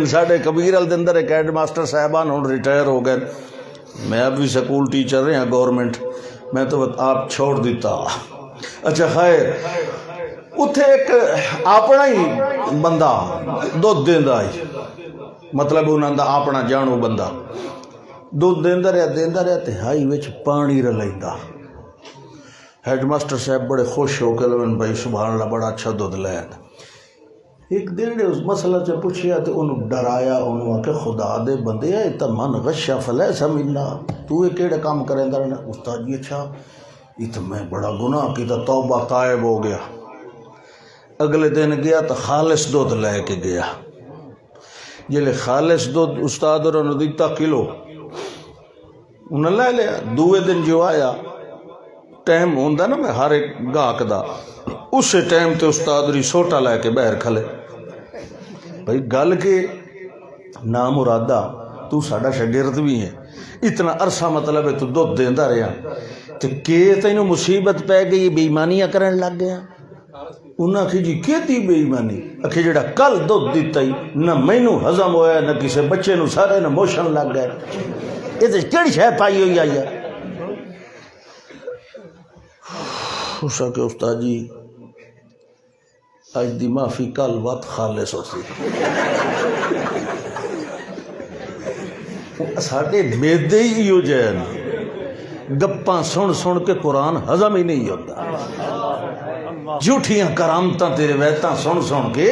ساڈے کبیر ال دے اندر ایک ہیڈ ماسٹر صاحبان ہوں ریٹائر ہو گئے. میں اب بھی سکول ٹیچر رہا گورنمنٹ، میں تو آپ چھوڑ دیتا. اچھا خیر، اتھے ایک اپنا ہی بندہ دودھ دیندا ہی، مطلب انہاں دا اپنا جانو بندہ دودھ دیندا رہا تے ہائی وچ پانی رلائندا. ہیڈ ماسٹر صاحب بڑے خوش ہو کے لوگ بھائی سبحان اللہ بڑا اچھا دودھ لیا. ایک دن اس مسئلہ سے پوچھیا تو انہوں ڈرایا، انہوں کہ خدا دے بندے ہے تا من غشہ فلیسا منا، تو یہ کیڑے کام کریں در. استاد جی اچھا یہ تو میں بڑا گناہ کی توبہ تائب ہو گیا. اگلے دن گیا تو خالص دودھ لے کے گیا. جلے خالص دودھ استاد اور انہوں دیتا کلو انہوں لے لیا. دوے دن جو آیا ٹائم ہوندہ نا میں ہر ایک گاہک دا، اسے ٹائم تے استاد ری سوٹا لے کے باہر کھلے. بھائی گل کے نام مرادہ تو ساڈا شاگرد بھی ہے، اتنا عرصہ مطلب ہے تو دودھ دیندا رہا تے کہ تینوں مصیبت پہ گئی بے ایمانیاں کرن لگ گیا. انہاں کہ جی کیتی بے ایمانی؟ کہ جڑا کل دودھ دیتا ہی نہ مینوں ہضم ہویا نہ کسے بچے نو سارے نہ موشن لگ گئے. یہ تے کیڑی شے پائی ہوئی آئی ہے؟ اس کہ استاد جی آج دی معافی کل وقت خالص ہوتی. ساڑھے میدے ہی ہو جائے نا، گپاں سن کے قرآن ہضم ہی نہیں ہوتا. جھوٹیاں کرامتاں تے روایتاں سن کے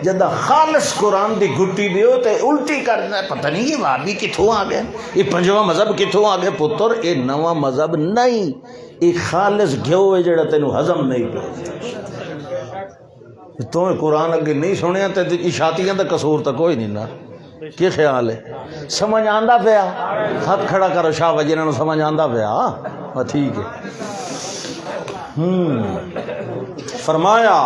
جدہ خالص قرآن دی گھٹی دیو تے الٹی کرنا. پتہ نہیں یہ وہابی کتھوں آ گئے، یہ پنجواں مذہب کتھوں آ گئے. پتر یہ نواں مذہب نہیں، یہ خالص گھیو ہے جڑا تینوں ہضم نہیں پہ. تو قرآن اگے نہیں سنیا تے اشاعتیاں دا قصور تا کوئی نہیں نا. کی خیال ہے؟ سمجھ آندا پیا؟ ہاتھ کھڑا کرو شاہ وجہ انہوں سمجھ آندا پیا؟ ٹھیک ہے. فرمایا